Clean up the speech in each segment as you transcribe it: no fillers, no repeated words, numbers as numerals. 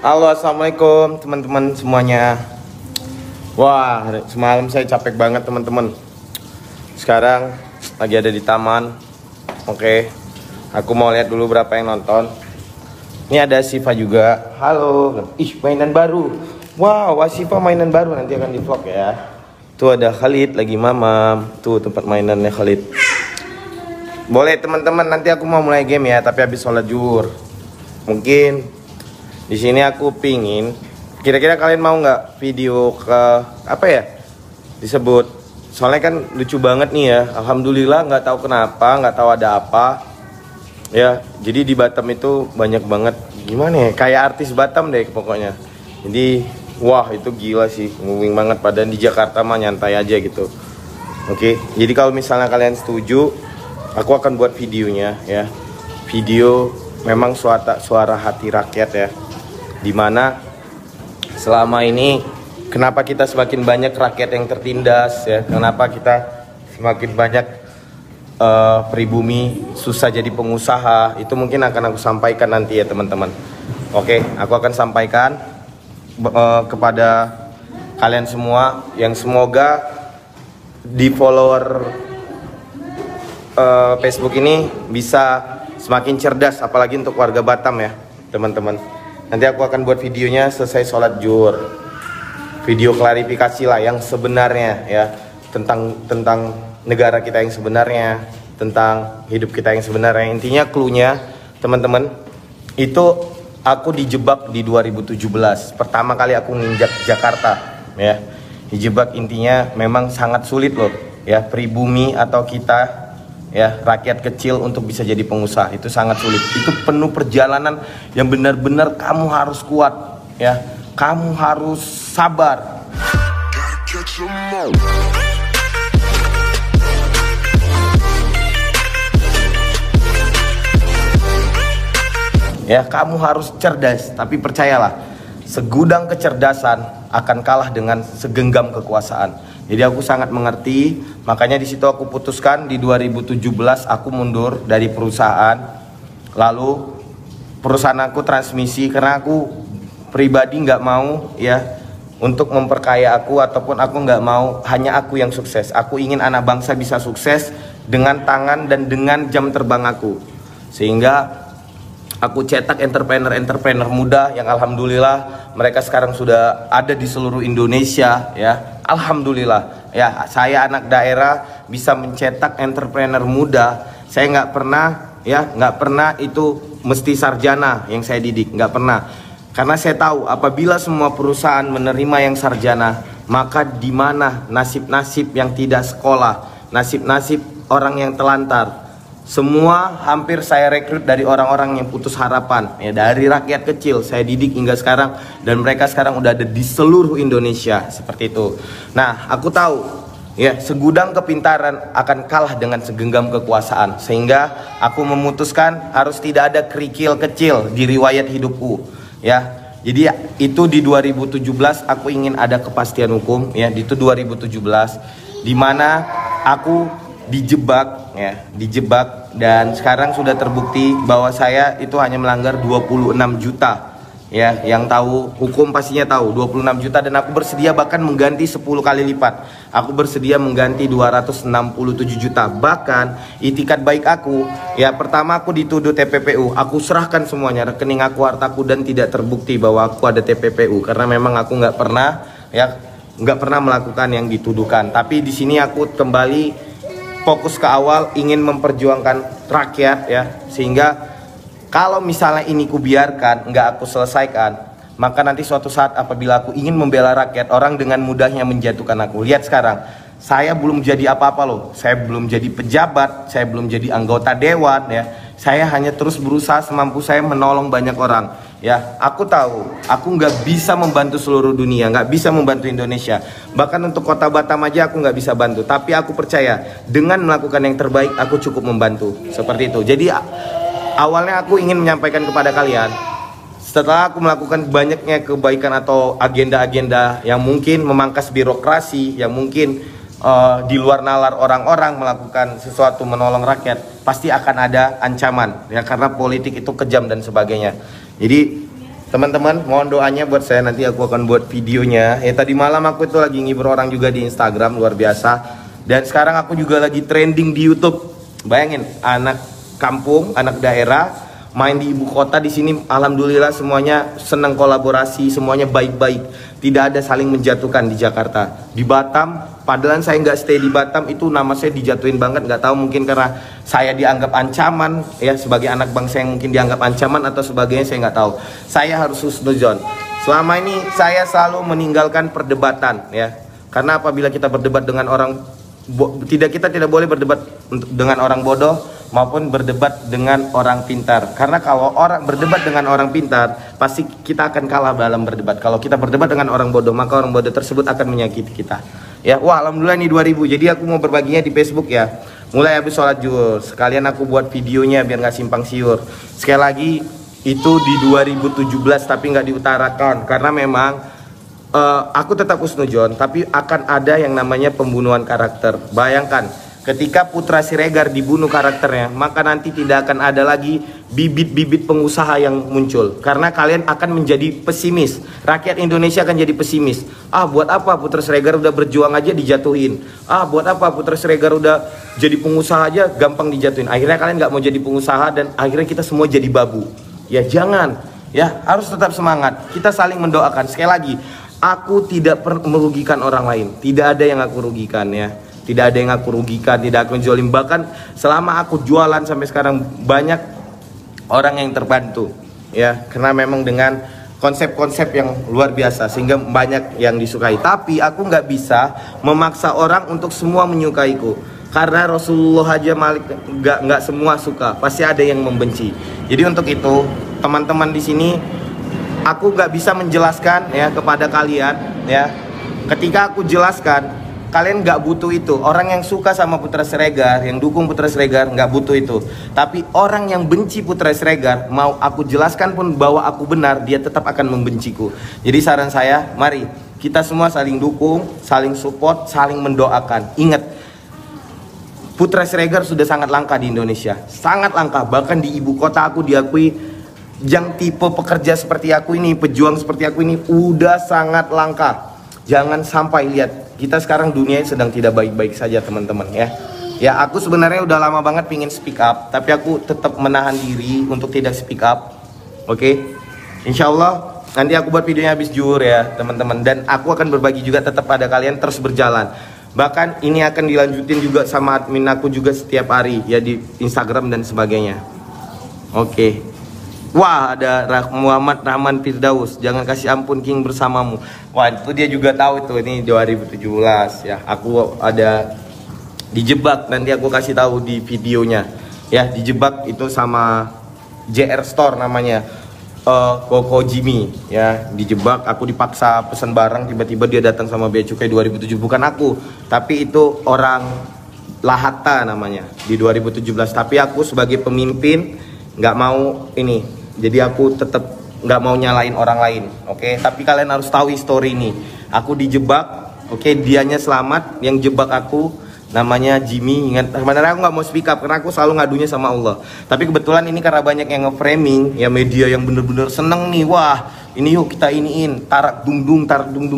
Halo, assalamualaikum teman-teman semuanya. Wah, semalam saya capek banget teman-teman. Sekarang lagi ada di taman. Oke, aku mau lihat dulu berapa yang nonton. Ini ada Siva juga. Halo. Ih, mainan baru. Wow, Siva mainan baru, nanti akan di vlog ya. Tuh ada Khalid lagi mamam. Tuh tempat mainannya Khalid. Boleh teman-teman, nanti aku mau mulai game ya, tapi habis sholat zuhur. Mungkin di sini aku pingin, kira-kira kalian mau nggak video ke apa ya disebut? Soalnya kan lucu banget nih ya. Alhamdulillah, nggak tahu kenapa, nggak tahu ada apa. Ya, jadi di Batam itu banyak banget, gimana ya? Kayak artis Batam deh pokoknya. Jadi, wah itu gila sih, moving banget. Padahal di Jakarta mah nyantai aja gitu. Oke, jadi kalau misalnya kalian setuju, aku akan buat videonya ya. Video memang suara hati rakyat ya. Dimana selama ini kenapa kita semakin banyak rakyat yang tertindas ya, kenapa kita semakin banyak pribumi susah jadi pengusaha, itu mungkin akan aku sampaikan nanti ya teman-teman. Oke, aku akan sampaikan kepada kalian semua, yang semoga di follower Facebook ini bisa semakin cerdas, apalagi untuk warga Batam ya teman-teman. Nanti aku akan buat videonya selesai sholat zuhur. Video klarifikasi lah yang sebenarnya ya, tentang negara kita yang sebenarnya, tentang hidup kita yang sebenarnya. Intinya cluenya teman-teman, itu aku dijebak di 2017. Pertama kali aku nginjak Jakarta ya. Dijebak, intinya memang sangat sulit loh ya, pribumi atau kita ya, rakyat kecil untuk bisa jadi pengusaha itu sangat sulit. Itu penuh perjalanan yang benar-benar kamu harus kuat ya, kamu harus sabar. Ya, kamu harus cerdas, tapi percayalah, segudang kecerdasan akan kalah dengan segenggam kekuasaan. Jadi aku sangat mengerti, makanya di situ aku putuskan di 2017 aku mundur dari perusahaan. Lalu perusahaan aku transmisi karena aku pribadi nggak mau ya untuk memperkaya aku, ataupun aku nggak mau hanya aku yang sukses. Aku ingin anak bangsa bisa sukses dengan tangan dan dengan jam terbang aku. Sehingga aku cetak entrepreneur muda yang alhamdulillah mereka sekarang sudah ada di seluruh Indonesia ya. Alhamdulillah ya, saya anak daerah bisa mencetak entrepreneur muda. Saya nggak pernah itu mesti sarjana yang saya didik, nggak pernah. Karena saya tahu apabila semua perusahaan menerima yang sarjana, maka di mana nasib-nasib yang tidak sekolah, nasib-nasib orang yang telantar. Semua hampir saya rekrut dari orang-orang yang putus harapan ya, dari rakyat kecil saya didik hingga sekarang, dan mereka sekarang udah ada di seluruh Indonesia seperti itu. Nah, aku tahu ya, segudang kepintaran akan kalah dengan segenggam kekuasaan, sehingga aku memutuskan harus tidak ada kerikil kecil di riwayat hidupku ya. Jadi itu di 2017 aku ingin ada kepastian hukum ya, itu 2017 di mana aku dijebak dan sekarang sudah terbukti bahwa saya itu hanya melanggar 26 juta ya. Yang tahu hukum pastinya tahu 26 juta, dan aku bersedia bahkan mengganti 10 kali lipat. Aku bersedia mengganti 267 juta. Bahkan itikat baik aku ya, pertama aku dituduh TPPU, aku serahkan semuanya, rekening aku, hartaku, dan tidak terbukti bahwa aku ada TPPU karena memang aku nggak pernah melakukan yang dituduhkan. Tapi di sini aku kembali fokus ke awal, ingin memperjuangkan rakyat ya, sehingga kalau misalnya ini kubiarkan, nggak aku selesaikan, maka nanti suatu saat apabila aku ingin membela rakyat, orang dengan mudahnya menjatuhkan aku. Lihat sekarang, saya belum jadi apa-apa loh, saya belum jadi pejabat, saya belum jadi anggota dewan ya, saya hanya terus berusaha semampu saya menolong banyak orang ya. Aku tahu aku nggak bisa membantu seluruh dunia, nggak bisa membantu Indonesia, bahkan untuk kota Batam aja aku nggak bisa bantu, tapi aku percaya dengan melakukan yang terbaik aku cukup membantu, seperti itu. Jadi awalnya aku ingin menyampaikan kepada kalian, setelah aku melakukan banyaknya kebaikan atau agenda-agenda yang mungkin memangkas birokrasi, yang mungkin di luar nalar orang-orang melakukan sesuatu menolong rakyat, pasti akan ada ancaman ya, karena politik itu kejam dan sebagainya. Jadi teman-teman mohon doanya buat saya, nanti aku akan buat videonya. Ya tadi malam aku itu lagi ngibur orang juga di Instagram, luar biasa. Dan sekarang aku juga lagi trending di YouTube. Bayangin, anak kampung, anak daerah main di ibu kota. Di sini alhamdulillah semuanya senang kolaborasi, semuanya baik-baik, tidak ada saling menjatuhkan. Di Jakarta, di Batam, padahal saya nggak stay di Batam, itu nama saya dijatuhin banget, nggak tahu mungkin karena saya dianggap ancaman ya, sebagai anak bangsa yang mungkin dianggap ancaman atau sebagainya, saya nggak tahu. Saya harus husnuzon. Selama ini saya selalu meninggalkan perdebatan ya, karena apabila kita berdebat dengan orang kita tidak boleh berdebat dengan orang bodoh maupun berdebat dengan orang pintar. Karena kalau orang berdebat dengan orang pintar, pasti kita akan kalah dalam berdebat. Kalau kita berdebat dengan orang bodoh, maka orang bodoh tersebut akan menyakiti kita. Ya, wah alhamdulillah ini 2000. Jadi aku mau berbaginya di Facebook ya. Mulai habis sholat zuhur, sekalian aku buat videonya biar nggak simpang siur. Sekali lagi itu di 2017 tapi nggak diutarakan karena memang aku tetap husnujon, tapi akan ada yang namanya pembunuhan karakter. Bayangkan, ketika Putra Siregar dibunuh karakternya, maka nanti tidak akan ada lagi bibit-bibit pengusaha yang muncul. Karena kalian akan menjadi pesimis. Rakyat Indonesia akan jadi pesimis. Ah, buat apa Putra Siregar udah berjuang aja dijatuhin? Ah, buat apa Putra Siregar udah jadi pengusaha aja gampang dijatuhin? Akhirnya kalian nggak mau jadi pengusaha dan akhirnya kita semua jadi babu. Ya jangan. Ya, harus tetap semangat. Kita saling mendoakan. Sekali lagi, aku tidak merugikan orang lain. Tidak ada yang aku rugikan ya. Tidak ada yang aku rugikan, tidak aku menjolim. Bahkan selama aku jualan sampai sekarang banyak orang yang terbantu ya, karena memang dengan konsep-konsep yang luar biasa sehingga banyak yang disukai. Tapi aku nggak bisa memaksa orang untuk semua menyukaiku, karena Rasulullah aja Malik nggak semua suka, pasti ada yang membenci. Jadi untuk itu teman-teman di sini, aku nggak bisa menjelaskan ya kepada kalian ya. Ketika aku jelaskan, kalian nggak butuh itu. Orang yang suka sama Putra Siregar, yang dukung Putra Siregar, nggak butuh itu. Tapi orang yang benci Putra Siregar, mau aku jelaskan pun bahwa aku benar, dia tetap akan membenciku. Jadi saran saya, mari kita semua saling dukung, saling support, saling mendoakan. Ingat, Putra Siregar sudah sangat langka di Indonesia, sangat langka. Bahkan di ibu kota aku diakui, yang tipe pekerja seperti aku ini, pejuang seperti aku ini, udah sangat langka. Jangan sampai lihat, kita sekarang dunia sedang tidak baik-baik saja teman-teman ya. Ya aku sebenarnya udah lama banget pingin speak up, tapi aku tetap menahan diri untuk tidak speak up. Oke, Insya Allah nanti aku buat videonya habis zuhur ya teman-teman. Dan aku akan berbagi juga tetap pada kalian, terus berjalan. Bahkan ini akan dilanjutin juga sama admin aku juga setiap hari ya, di Instagram dan sebagainya. Oke. Wah, ada Muhammad Rahman Firdaus, jangan kasih ampun King bersamamu. Wah, itu dia juga tahu itu, ini 2017 ya. Aku ada dijebak, nanti aku kasih tahu di videonya. Ya, dijebak itu sama JR Store namanya. Koko Jimmy ya, dijebak, aku dipaksa pesan barang, tiba-tiba dia datang sama bea cukai 2007. Bukan aku, tapi itu orang Lahata namanya di 2017. Tapi aku sebagai pemimpin nggak mau ini. Jadi aku tetap nggak mau nyalain orang lain, oke? Tapi kalian harus tahu histori ini. Aku dijebak, oke? Dianya selamat, yang jebak aku namanya Jimmy. Ingat, sebenarnya aku nggak mau speak up karena aku selalu ngadunya sama Allah. Tapi kebetulan ini karena banyak yang nge-framing, ya media yang bener-bener seneng nih. Wah, ini yuk kita iniin, tarak dung dung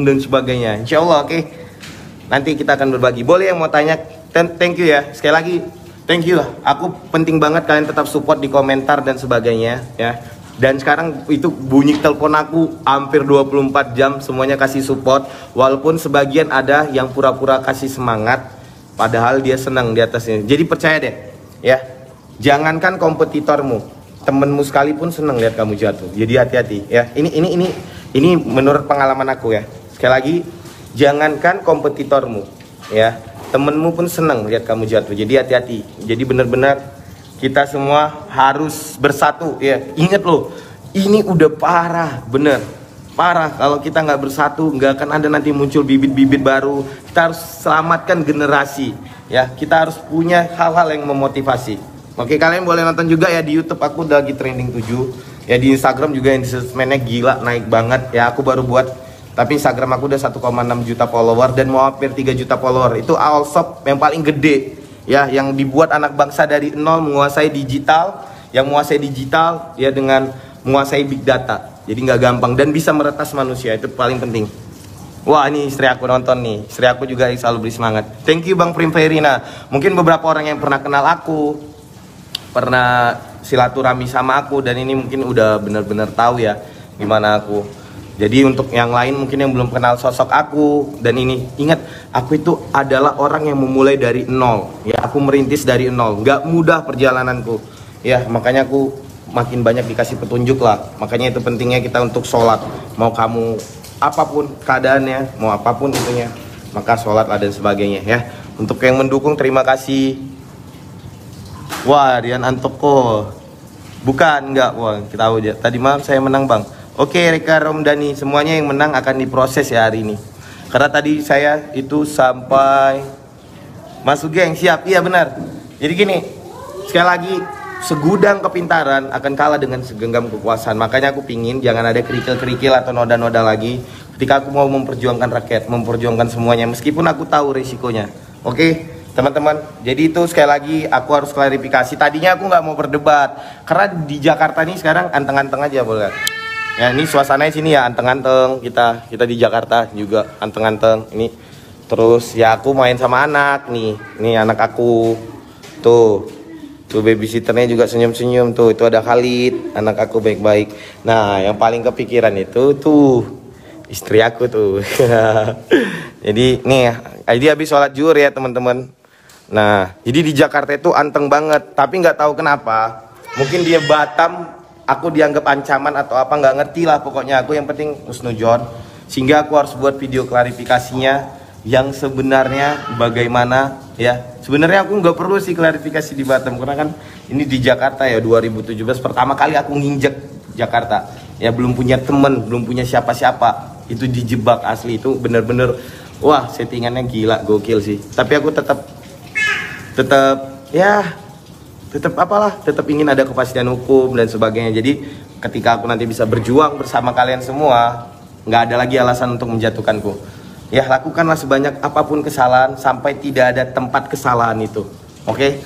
dan sebagainya. Insya Allah, oke? Nanti kita akan berbagi. Boleh yang mau tanya? Thank you ya. Sekali lagi, thank you. Aku penting banget kalian tetap support di komentar dan sebagainya ya. Dan sekarang itu bunyi telepon aku hampir 24 jam, semuanya kasih support. Walaupun sebagian ada yang pura-pura kasih semangat, padahal dia senang di atasnya. Jadi percaya deh ya, jangankan kompetitormu, temenmu sekalipun senang lihat kamu jatuh. Jadi hati-hati ya. Ini menurut pengalaman aku ya. Sekali lagi, jangankan kompetitormu ya, temenmu pun senang lihat kamu jatuh. Jadi hati-hati. Jadi benar-benar kita semua harus bersatu ya. Ingat loh, ini udah parah, bener parah. Kalau kita nggak bersatu, nggak akan ada nanti muncul bibit-bibit baru. Kita harus selamatkan generasi ya. Kita harus punya hal-hal yang memotivasi. Oke, kalian boleh nonton juga ya di YouTube. Aku udah lagi trending 7 ya. Di Instagram juga yang engagement-nya gila, naik banget ya. Aku baru buat, tapi Instagram aku udah 1,6 juta follower dan mau hampir 3 juta follower. Itu all shop yang paling gede ya, yang dibuat anak bangsa dari nol, menguasai digital. Yang menguasai digital ya dengan menguasai big data. jadi nggak gampang dan bisa meretas manusia, itu paling penting. Wah, ini istri aku nonton nih, istri aku juga selalu beri semangat. Thank you Bang Primverina. Mungkin beberapa orang yang pernah kenal aku, pernah silaturahmi sama aku, dan ini mungkin udah bener-bener tahu ya gimana aku. Jadi untuk yang lain mungkin yang belum kenal sosok aku, dan ini ingat, aku itu adalah orang yang memulai dari nol. Ya, aku merintis dari nol, nggak mudah perjalananku. Ya, makanya aku makin banyak dikasih petunjuk lah. Makanya itu pentingnya kita untuk sholat. Mau kamu apapun keadaannya, mau apapun itunya, maka sholat lah dan sebagainya ya. Untuk yang mendukung terima kasih. Wah, Rian Antoko. Bukan, enggak. Wah, kita tahu aja. Tadi malam saya menang Bang. Oke, Reka Romdani, semuanya yang menang akan diproses ya hari ini. Karena tadi saya itu sampai masuk geng, siap. Iya benar. Jadi gini, sekali lagi, segudang kepintaran akan kalah dengan segenggam kekuasaan. Makanya aku pingin jangan ada kerikil-kerikil atau noda-noda lagi ketika aku mau memperjuangkan rakyat, memperjuangkan semuanya, meskipun aku tahu resikonya. Oke, teman-teman. Jadi itu sekali lagi aku harus klarifikasi. Tadinya aku nggak mau berdebat karena di Jakarta nih sekarang anteng-anteng aja, boleh. Ya, ini suasananya sini ya anteng-anteng, kita di Jakarta juga anteng-anteng. Ini terus ya aku main sama anak nih. Nih anak aku. Tuh babysitternya juga senyum-senyum tuh. Itu ada Khalid, anak aku baik-baik. Nah, yang paling kepikiran itu tuh istri aku tuh. Jadi nih, jadi habis sholat zuhur ya teman-teman. Nah, jadi di Jakarta itu anteng banget. Tapi nggak tahu kenapa. Mungkin dia Batam, aku dianggap ancaman atau apa, nggak ngerti lah. Pokoknya aku yang penting husnudzon. Sehingga aku harus buat video klarifikasinya yang sebenarnya bagaimana ya. Sebenarnya aku nggak perlu sih klarifikasi di Batam karena kan ini di Jakarta ya, 2017 pertama kali aku nginjek Jakarta ya, belum punya temen, belum punya siapa-siapa, itu dijebak asli. Itu bener-bener wah, settingannya gila, gokil sih. Tapi aku tetap ingin ada kepastian hukum dan sebagainya. Jadi ketika aku nanti bisa berjuang bersama kalian semua, nggak ada lagi alasan untuk menjatuhkanku. Ya, lakukanlah sebanyak apapun kesalahan sampai tidak ada tempat kesalahan itu. Oke?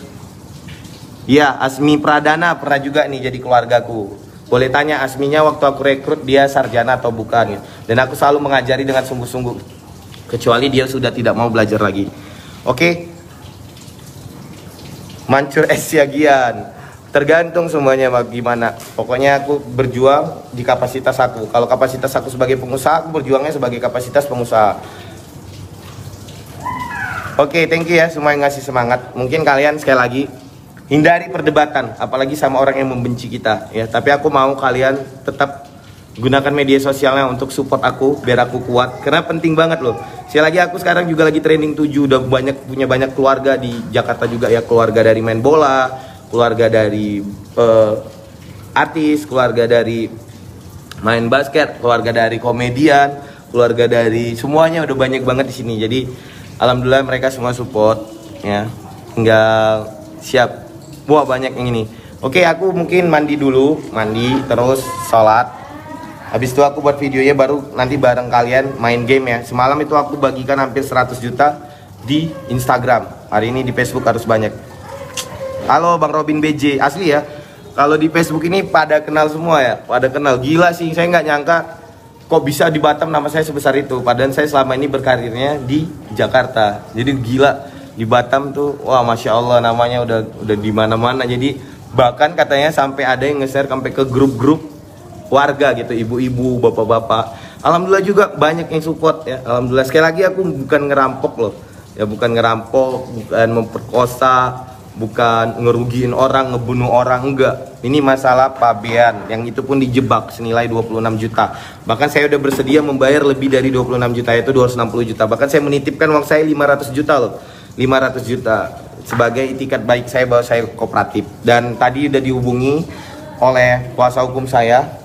Ya, Asmi Pradana pernah juga nih jadi keluargaku. Boleh tanya Asminya waktu aku rekrut dia sarjana atau bukan gitu. Dan aku selalu mengajari dengan sungguh-sungguh. Kecuali dia sudah tidak mau belajar lagi. Oke? Mancur Esiagian. Tergantung semuanya gimana. Pokoknya aku berjuang di kapasitas aku. Kalau kapasitas aku sebagai pengusaha, aku berjuangnya sebagai kapasitas pengusaha. Oke, thank you ya semua yang ngasih semangat. Mungkin kalian sekali lagi hindari perdebatan, apalagi sama orang yang membenci kita ya. Tapi aku mau kalian tetap gunakan media sosialnya untuk support aku biar aku kuat. Karena penting banget loh. Sekali lagi aku sekarang juga lagi training 7, udah punya banyak keluarga di Jakarta juga ya, keluarga dari main bola, keluarga dari artis, keluarga dari main basket, keluarga dari komedian, keluarga dari semuanya udah banyak banget di sini. Jadi alhamdulillah mereka semua support ya. Tinggal siap. Wah, banyak yang ini. Oke, aku mungkin mandi dulu, terus sholat. Habis itu aku buat videonya baru nanti bareng kalian main game ya. Semalam itu aku bagikan hampir 100 juta di Instagram. Hari ini di Facebook harus banyak. Halo Bang Robin BJ, asli ya. Kalau di Facebook ini pada kenal semua ya, pada kenal. Gila sih, saya nggak nyangka kok bisa di Batam nama saya sebesar itu. Padahal saya selama ini berkarirnya di Jakarta. Jadi gila di Batam tuh, wah masya Allah namanya udah di mana-mana. Jadi bahkan katanya sampai ada yang nge-share sampai ke grup-grup warga gitu, ibu-ibu, bapak-bapak. Alhamdulillah juga banyak yang support ya. Alhamdulillah. Sekali lagi aku bukan ngerampok loh. Ya bukan ngerampok, bukan memperkosa, bukan ngerugiin orang, ngebunuh orang, enggak. Ini masalah pabean yang itu pun dijebak senilai 26 juta. Bahkan saya udah bersedia membayar lebih dari 26 juta, yaitu 260 juta. Bahkan saya menitipkan uang saya 500 juta loh. 500 juta sebagai itikat baik saya bahwa saya kooperatif. Dan tadi udah dihubungi oleh kuasa hukum saya.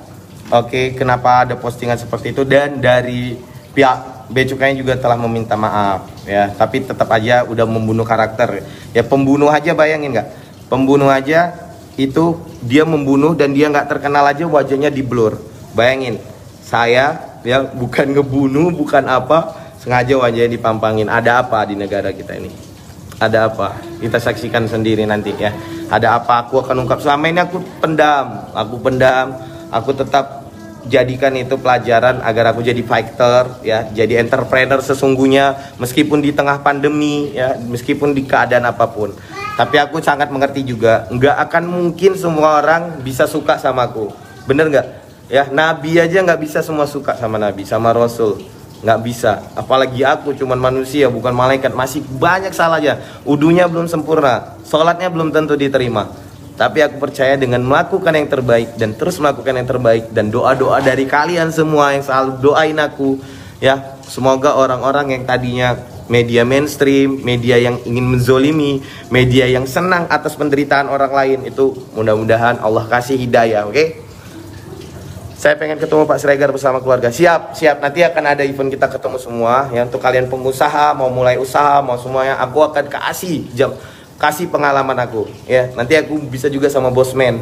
Oke, kenapa ada postingan seperti itu, dan dari pihak Bea Cukainya juga telah meminta maaf ya, tapi tetap aja udah membunuh karakter ya. Pembunuh aja, bayangin nggak, pembunuh aja itu dia membunuh dan dia nggak terkenal aja wajahnya di blur. Bayangin, saya ya bukan ngebunuh, bukan apa, sengaja wajahnya dipampangin. Ada apa di negara kita ini? Ada apa? Kita saksikan sendiri nanti ya. Ada apa? Aku akan ungkap. Selama ini aku pendam, aku tetap jadikan itu pelajaran agar aku jadi fighter ya, jadi entrepreneur sesungguhnya meskipun di tengah pandemi ya, meskipun di keadaan apapun. Tapi aku sangat mengerti juga, nggak akan mungkin semua orang bisa suka sama aku. Bener nggak? Ya, Nabi aja nggak bisa semua suka sama Nabi, sama Rasul. Nggak bisa. Apalagi aku cuman manusia, bukan malaikat. Masih banyak salahnya. Wudunya belum sempurna. Sholatnya belum tentu diterima. Tapi aku percaya dengan melakukan yang terbaik dan terus melakukan yang terbaik. Dan doa-doa dari kalian semua yang selalu doain aku. Ya, semoga orang-orang yang tadinya media mainstream, media yang ingin menzolimi, media yang senang atas penderitaan orang lain, itu mudah-mudahan Allah kasih hidayah, oke? Saya pengen ketemu Pak Siregar bersama keluarga. Siap, siap. Nanti akan ada event kita ketemu semua. Ya, untuk kalian pengusaha, mau mulai usaha, mau semuanya, aku akan kasih pengalaman aku. Ya, nanti aku bisa juga sama bosman.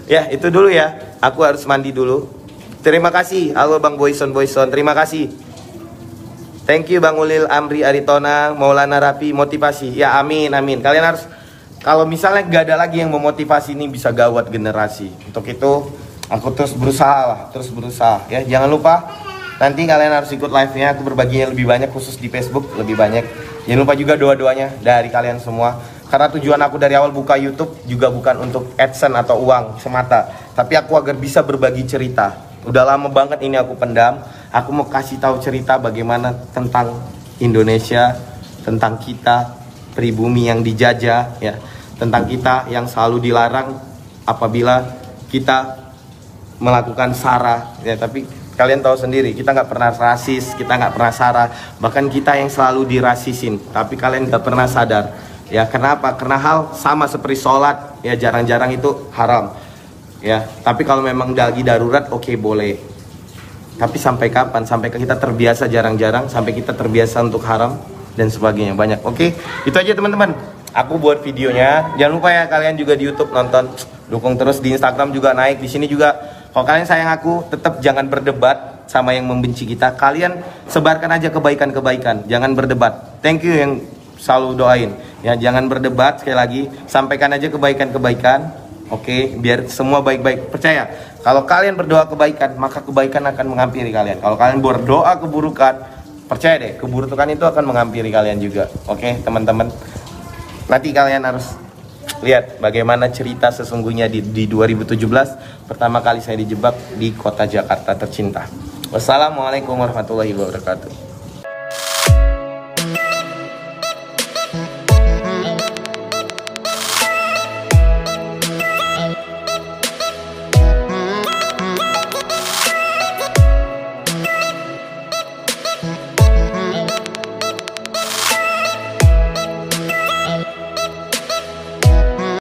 Ya, itu dulu ya. Aku harus mandi dulu. Terima kasih. Halo Bang Boyson. Terima kasih. Thank you Bang Ulil, Amri, Aritona, Maulana Rapi, motivasi. Ya amin. Kalian harus, kalau misalnya gak ada lagi yang memotivasi, ini bisa gawat generasi. Untuk itu aku terus berusaha ya. Jangan lupa nanti kalian harus ikut live-nya. Aku berbaginya lebih banyak, khusus di Facebook lebih banyak. Jangan lupa juga doa-doanya dari kalian semua. Karena tujuan aku dari awal buka YouTube juga bukan untuk AdSense atau uang semata, tapi aku agar bisa berbagi cerita. Udah lama banget ini aku pendam. Aku mau kasih tahu cerita bagaimana tentang Indonesia, tentang kita pribumi yang dijajah ya, tentang kita yang selalu dilarang apabila kita melakukan sara ya. Tapi kalian tahu sendiri, kita nggak pernah rasis, kita nggak pernah sara, bahkan kita yang selalu dirasisin, tapi kalian nggak pernah sadar ya. Kenapa? Karena hal sama seperti sholat ya, jarang-jarang itu haram ya. Tapi kalau memang lagi darurat, oke, boleh. Tapi sampai kapan? Sampai kita terbiasa jarang-jarang, sampai kita terbiasa untuk haram dan sebagainya, banyak. Oke, itu aja teman-teman. Aku buat videonya. Jangan lupa ya kalian juga di YouTube nonton, dukung terus. Di Instagram juga naik, di sini juga. Kalau kalian sayang aku, tetap jangan berdebat sama yang membenci kita. Kalian sebarkan aja kebaikan-kebaikan, jangan berdebat. Thank you yang selalu doain. Ya, jangan berdebat, sekali lagi, sampaikan aja kebaikan-kebaikan. Oke, biar semua baik-baik. Percaya, kalau kalian berdoa kebaikan, maka kebaikan akan menghampiri kalian. Kalau kalian berdoa keburukan, percaya deh, keburukan itu akan menghampiri kalian juga. Oke, teman-teman. Nanti kalian harus lihat bagaimana cerita sesungguhnya di 2017. Pertama kali saya dijebak di kota Jakarta tercinta. Wassalamualaikum warahmatullahi wabarakatuh.